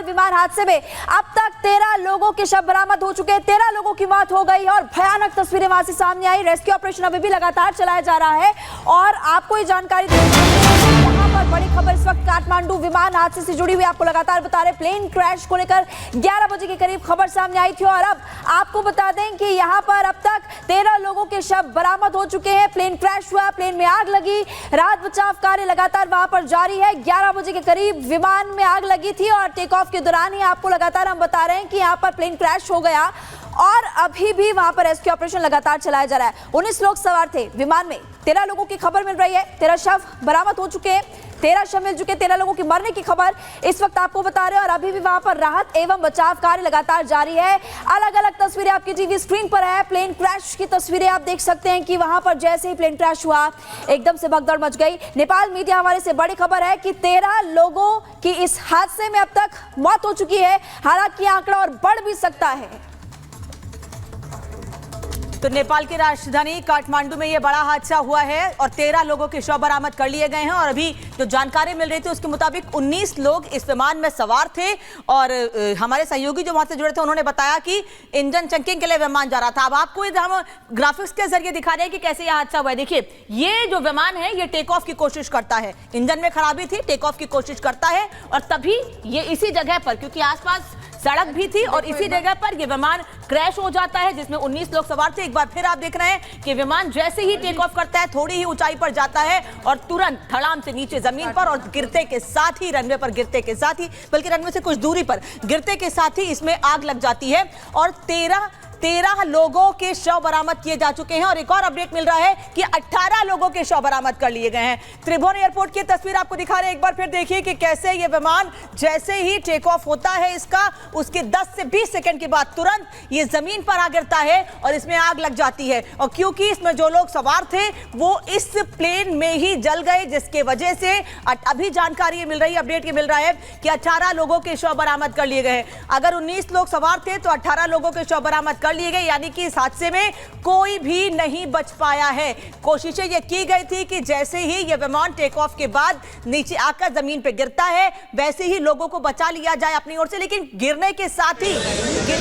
विशाल विमान हादसे में अब तक 13 लोगों के शव बरामद हो चुके हैं। 13 लोगों की मौत हो गई और भयानक तस्वीरें वहां से सामने आई। रेस्क्यू ऑपरेशन अभी भी लगातार चलाया जा रहा है और आपको ये जानकारी यहाँ पर बड़ी खबर इस वक्त काठमांडू विमान हादसे से जुड़ी हुई आपको लगातार बता रहे। प्लेन क्रैश को लेकर 11 बजे के करीब खबर सामने आई थी और अब आपको बता दें कि यहाँ पर अब तक 13 लोगों के शव बरामद हो चुके हैं। प्लेन क्रैश हुआ, प्लेन में आग लगी, राहत बचाव कार्य लगातार वहां पर जारी है। 11 बजे के करीब विमान में आग लगी थी और टेक ऑफ के दौरान ही आपको लगातार हम बता रहे हैं कि यहाँ पर प्लेन क्रैश हो गया और अभी भी वहां पर रेस्क्यू ऑपरेशन लगातार चलाया जा रहा है। 19 लोग सवार थे विमान में, 13 लोगों की खबर मिल रही है। 13 शव बरामद हो चुके हैं, 13 शव मिल चुके, 13 लोगों की मरने की खबर इस वक्त आपको बता रहे हैं और अभी भी वहां पर राहत एवं बचाव कार्य लगातार जारी है। अलग अलग तस्वीरें आपकी टीवी स्क्रीन पर है। प्लेन क्रैश की तस्वीरें आप देख सकते हैं कि वहां पर जैसे ही प्लेन क्रैश हुआ एकदम से भगदड़ मच गई। नेपाल मीडिया हवाले से बड़ी खबर है कि 13 लोगों की इस हादसे में अब तक मौत हो चुकी है। हालांकि आंकड़ा और बढ़ भी सकता है। तो नेपाल की राजधानी काठमांडू में यह बड़ा हादसा हुआ है और 13 लोगों के शव बरामद कर लिए गए हैं और अभी जो जानकारी मिल रही थी उसके मुताबिक 19 लोग इस विमान में सवार थे और हमारे सहयोगी जो वहां से जुड़े थे उन्होंने बताया कि इंजन चेकिंग के लिए विमान जा रहा था। अब आपको हम ग्राफिक्स के जरिए दिखा रहे हैं कि कैसे यह हादसा हुआ है। देखिए, ये जो विमान है ये टेक ऑफ की कोशिश करता है, इंजन में खराबी थी, टेक ऑफ की कोशिश करता है और तभी ये इसी जगह पर, क्योंकि आसपास सड़क भी थी और इसी जगह पर यह विमान क्रैश हो जाता है जिसमें 19 लोग सवार थे। एक बार फिर आप देख रहे हैं कि विमान जैसे ही टेक ऑफ करता है थोड़ी ही ऊंचाई पर जाता है और तुरंत धड़ाम से नीचे जमीन पर और गिरते के साथ ही रनवे पर गिरते के साथ ही, बल्कि रनवे से कुछ दूरी पर गिरते के साथ ही इसमें आग लग जाती है और 13 लोगों के शव बरामद किए जा चुके हैं और एक और अपडेट मिल रहा है कि 18 लोगों के शव बरामद कर लिए गए हैं। त्रिभुवन एयरपोर्ट की तस्वीर आपको दिखा रहे हैं। एक बार फिर देखिए कि कैसे ये विमान जैसे ही टेक ऑफ होता है इसका उसके 10 से 20 सेकंड के बाद तुरंत ये जमीन पर आ गिरता है और इसमें आग लग जाती है और क्योंकि इसमें जो लोग सवार थे वो इस प्लेन में ही जल गए जिसके वजह से अभी जानकारी मिल रही है, अपडेट ये मिल रहा है कि 18 लोगों के शव बरामद कर लिए गए। अगर 19 लोग सवार थे तो 18 लोगों के शव बरामद कर लिए गए, यानी कि इस हादसे में कोई भी नहीं बच पाया है। कोशिशें ये की गई थी कि जैसे ही ये विमान टेक ऑफ के बाद नीचे आकर जमीन पे गिरता है वैसे ही लोगों को बचा लिया जाए अपनी ओर से, लेकिन गिरने के साथ ही देखिए,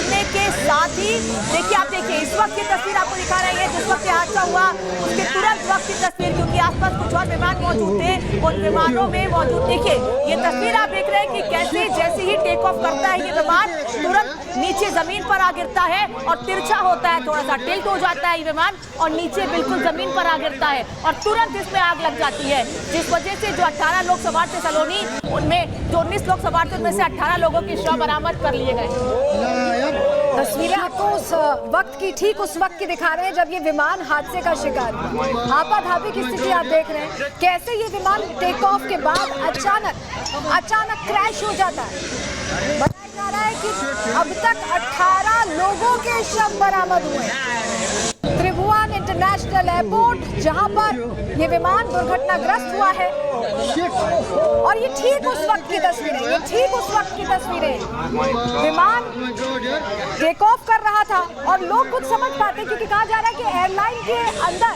आप देखिए इस वक्त की तस्वीर आपको दिखा रहे हैं जिस वक्त ये हादसा हुआ उसके तुरंत वक्त की तस्वीर, क्योंकि आसपास कुछ और विमान मौजूद थे, उन विमानों में मौजूद देखिए ये तस्वीर आप देख रहे हैं कि कैसे जैसे ही टेक ऑफ करता है ये विमान तुरंत नीचे जमीन पर आ गिरता है और तिरछा होता है, थोड़ा सा टिल्ट हो जाता है ये विमान और नीचे बिल्कुल जमीन पर आ गिरता है और तुरंत इसमें आग लग जाती है, जिस वजह से जो 18 लोग सवार थे सलोनी, उनमें जो 19 लोग सवार थे उनमें से 18 लोगों के शव बरामद कर लिए गए। तस्वीरें आपको उस वक्त की, ठीक उस वक्त की दिखा रहे हैं जब ये विमान हादसे का शिकार हुआ। आपाधापी की स्थिति आप देख रहे हैं कैसे ये विमान टेक ऑफ के बाद अचानक क्रैश हो जाता है। बताया जा रहा है कि अब तक 18 लोगों के शव बरामद हुए हैं। त्रिभुवन इंटरनेशनल एयरपोर्ट जहां पर ये विमान दुर्घटनाग्रस्त हुआ है और ये ठीक उस वक्त की तस्वीरें, विमान टेक ऑफ कर रहा था और लोग कुछ समझ पाते क्योंकि कहा जा रहा है कि एयरलाइन के अंदर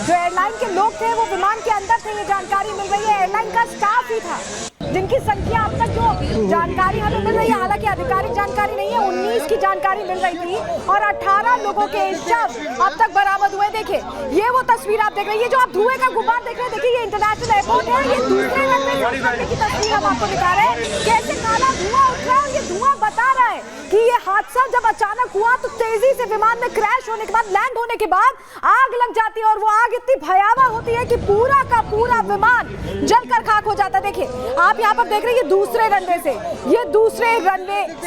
जो एयरलाइन के लोग थे वो विमान के अंदर थे। ये जानकारी मिल रही है एयरलाइन का स्टाफ ही था जिनकी संख्या अब तक जो जानकारी हमें मिल रही है, हालांकि आधिकारिक जानकारी नहीं है, 19 की जानकारी मिल रही थी और 18 लोगों के शव अब तक बरामद हुए। देखिए ये वो तस्वीर आप देख रहे हैं, ये जो आप धुएं का गुब्बार देख रहे हैं, देखिए ये इंटरनेशनल एयरपोर्ट है, ये दूसरे रनवे की तस्वीर हम आपको दिखा रहे हैं कैसे काला धुआं उठ रहा है। ये धुआं बता रहा है कि ये हादसा जब अचानक हुआ तो तेजी से विमान में क्रैश होने के बाद, लैंड होने के बाद आग लग जाती है और वो आग इतनी भयावह होती है कि पूरा का पूरा विमान जलकर खाक हो जाता है। देखिए आप यहाँ पर देख रहे हैं ये दूसरे रनवे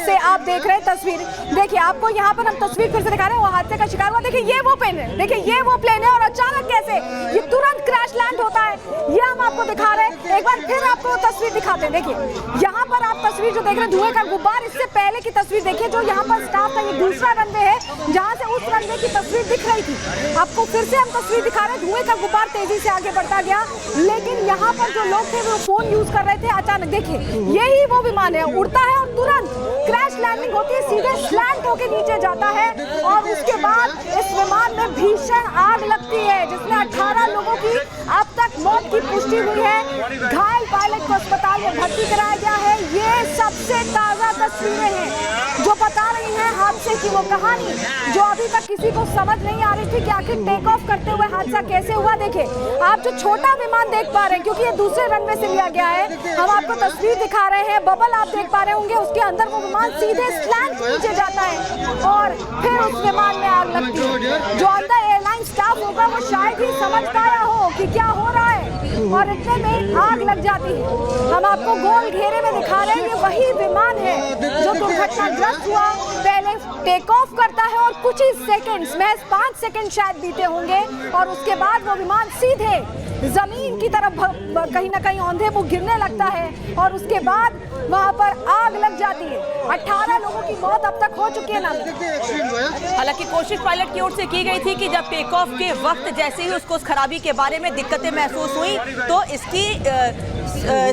से आप देख रहे हैं तस्वीर। देखिए आपको यहाँ पर हम तस्वीर फिर से दिखा रहे हैं, वो हादसे का शिकार हुआ। देखिए ये वो प्लेन है, देखिए ये वो प्लेन है और अचानक कैसे ये तुरंत क्रैश लैंड होता है ये हम आपको दिखा रहे हैं। एक बार फिर आपको तस्वीर दिखाते हैं। देखिए यहाँ पर आप तस्वीर जो देख रहे हैं धुएं का गुब्बार, इससे पहले की तस्वीर देखिए जो यहाँ पर स्टाफ था, ये दूसरा रनवे है जहाँ से उस रनवे की तस्वीर दिख रही थी। आपको फिर से हम तस्वीर दिखा रहे हैं, धुएं का गुब्बार तेजी से आगे बढ़ता गया, लेकिन यहाँ पर जो लोग थे वो फोन यूज कर रहे थे। अचानक देखिए यही वो विमान है, उड़ता है और तुरंत क्रैश लैंडिंग होती है, सीधे स्लैंट होकर नीचे जाता है और उसके बाद इस विमान में भीषण आग लगती है जिसमें 18 लोगों की अब तक मौत की पुष्टि हुई है। घायल पायलट को अस्पताल में भर्ती कराया गया है। ये से ताजा तस्वीरें हैं जो बता रही हैं हादसे की वो कहानी जो अभी तक किसी को समझ नहीं आ रही थी कि आखिर टेक ऑफ करते हुए हादसा कैसे हुआ। देखिए आप जो छोटा विमान देख पा रहे हैं, क्योंकि ये दूसरे रनवे से लिया गया है, हम आपको तस्वीर दिखा रहे हैं, बबल आप देख पा रहे होंगे, उसके अंदर वो विमान सीधे स्लैंट नीचे जाता है और फिर उस विमान में आग लगती है। जो अंदर एयरलाइन स्टाफ होगा वो शायद ही समझ पाया हो कि क्या हो रहा है और इतने में आग लग जाती है। हम आपको गोल घेरे में दिखा रहे हैं, ये वही विमान है जो दुर्घटनाग्रस्त हुआ। पहले टेक ऑफ करता है और कुछ ही सेकंड्स, महज 5 सेकंड शायद बीते होंगे और उसके बाद वो विमान सीधे जमीन की तरफ कहीं ना कहीं औंधे मुंह गिरने लगता है और उसके बाद वहां पर आग लग जाती है। 18 लोगों की मौत अब तक हो चुकी है ना। हालांकि कोशिश पायलट की ओर से की गई थी कि जब टेक ऑफ के वक्त जैसे ही उसको उस खराबी के बारे में दिक्कतें महसूस हुई तो इसकी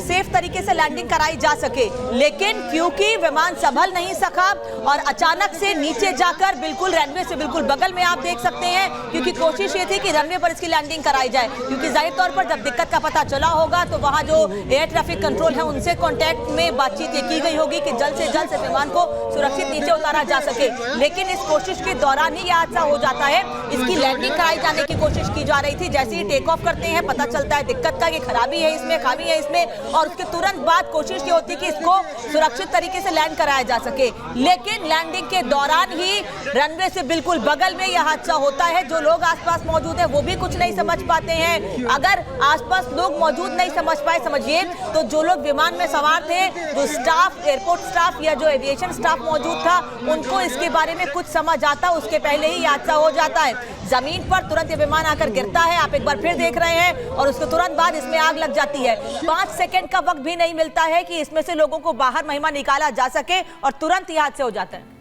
सेफ तरीके से लैंडिंग कराई जा सके, लेकिन क्योंकि विमान संभल नहीं सका और अचानक से नीचे जाकर बिल्कुल रनवे से बिल्कुल बगल में आप देख सकते हैं, क्योंकि कोशिश ये थी कि रनवे पर इसकी लैंडिंग कराई जाए, क्योंकि जाहिर तौर पर जब दिक्कत का पता चला होगा तो वहां जो एयर ट्रैफिक कंट्रोल है उनसे कांटेक्ट में बातचीत ये की गई होगी कि जल्द से जल्द से विमान को सुरक्षित नीचे उतारा जा सके। लेकिन इस कोशिश के दौरान ही यह हादसा हो जाता है। इसकी लैंडिंग कराई जाने की कोशिश की जा रही थी, जैसे ही टेक ऑफ करते हैं पता चलता है दिक्कत का कि खराबी है इसमें, खामी है इसमें, और उसके तुरंत बाद कोशिश ये होती कि इसको सुरक्षित तरीके से लैंड कराया जा सके। लेकिन लैंडिंग के दौरान ही रनवे से बिल्कुल बगल में यह हादसा होता है। जो लोग आसपास मौजूद हैं वो भी कुछ नहीं समझ पाते हैं। अगर आसपास लोग मौजूद नहीं समझ पाए, समझिए तो जो लोग विमान में सवार थे, जो स्टाफ, एयरपोर्ट स्टाफ या जो एविएशन स्टाफ मौजूद था, उनको इसके बारे में कुछ समझ आता उसके पहले ही हादसा हो जाता है। जमीन पर तुरंत ये विमान आकर गिरता है, आप एक बार फिर देख रहे हैं, और उसके तुरंत बाद इसमें आग लग जाती है। 5 सेकंड का वक्त भी नहीं मिलता है कि इसमें से लोगों को बाहर महिमा निकाला जा सके और तुरंत ये हादसे हो जाते हैं।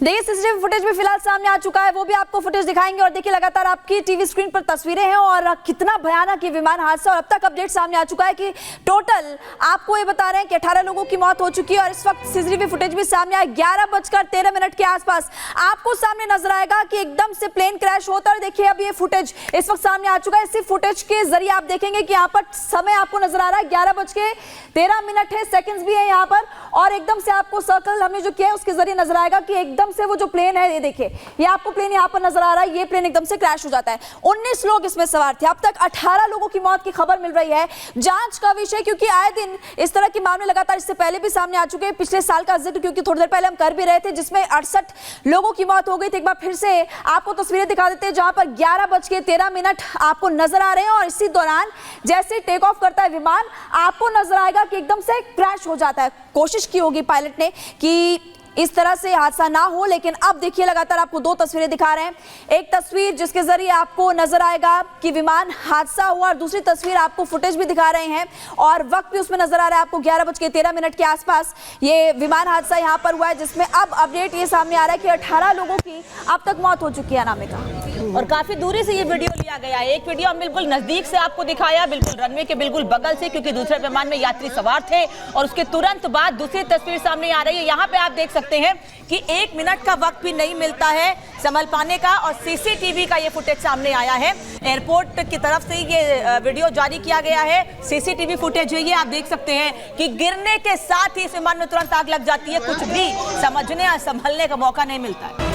देखिए सीसीटीवी फुटेज भी फिलहाल सामने आ चुका है, वो भी आपको फुटेज दिखाएंगे। और देखिए लगातार आपकी टीवी स्क्रीन पर तस्वीरें हैं और कितना भयानक ये विमान हादसा, और अब तक अपडेट सामने आ चुका है कि टोटल आपको ये बता रहे हैं कि 18 लोगों की मौत हो चुकी है। और इस वक्त सीसीटीवी फुटेज भी सामने आया 11:13 के आसपास आपको सामने नजर आएगा कि एकदम से प्लेन क्रैश होता है। देखिए अब ये फुटेज इस वक्त सामने आ चुका है। इसी फुटेज के जरिए आप देखेंगे कि यहाँ पर समय आपको नजर आ रहा है 11:13 है, सेकंड्स भी है यहाँ पर, और एकदम से आपको सर्कल हमने जो किया है उसके जरिए नजर आएगा कि एकदम से वो जो प्लेन है, ये देखिए ये आपको प्लेन यहाँ पर नजर आ रहा है, ये प्लेन एकदम से क्रैश हो जाता है। 19 लोग इसमें सवार थे, अब तक 18 लोगों की मौत की खबर मिल रही है। जांच का विषय, क्योंकि आए दिन इस तरह के मामले लगातार इससे पहले भी सामने आ चुके हैं। पिछले साल का जिक्र क्योंकि थोड़ी देर पहले हम कर भी रहे थे, जिसमें 68 लोगों की मौत हो गई थी। एक बार फिर से आपको तस्वीरें दिखा देते हैं जहां पर 11:13 आपको नजर आ रहे हैं, और इसी दौरान जैसे टेक ऑफ करता है विमान, आपको नजर आएगा कि एकदम से क्रैश हो जाता है। कोशिश की होगी पायलट ने कि इस तरह से हादसा ना हो, लेकिन अब देखिए लगातार आपको 2 तस्वीरें दिखा रहे हैं। एक तस्वीर जिसके जरिए आपको नजर आएगा कि विमान हादसा हुआ, और दूसरी तस्वीर आपको फुटेज भी दिखा रहे हैं और वक्त भी उसमें नजर आ रहा है आपको 11:13 के आसपास ये विमान हादसा यहां पर हुआ है, जिसमें अब अपडेट ये सामने आ रहा है कि 18 लोगों की अब तक मौत हो चुकी है अनामिका। और काफी दूरी से ये वीडियो लिया गया है। एक वीडियो हम बिल्कुल नजदीक से आपको दिखाया, बिल्कुल रनवे के बिल्कुल बगल से, क्योंकि दूसरे विमान में यात्री सवार थे, और उसके तुरंत बाद दूसरी तस्वीर सामने आ रही है। यहाँ पे आप देख सकते हैं कि 1 मिनट का वक्त भी नहीं मिलता है संभल पाने का, और सीसीटीवी का ये फुटेज सामने आया है। एयरपोर्ट की तरफ से ये वीडियो जारी किया गया है, सीसीटीवी फुटेज है ये, आप देख सकते हैं कि गिरने के साथ ही इस विमान में तुरंत आग लग जाती है। कुछ भी समझने या संभलने का मौका नहीं मिलता है।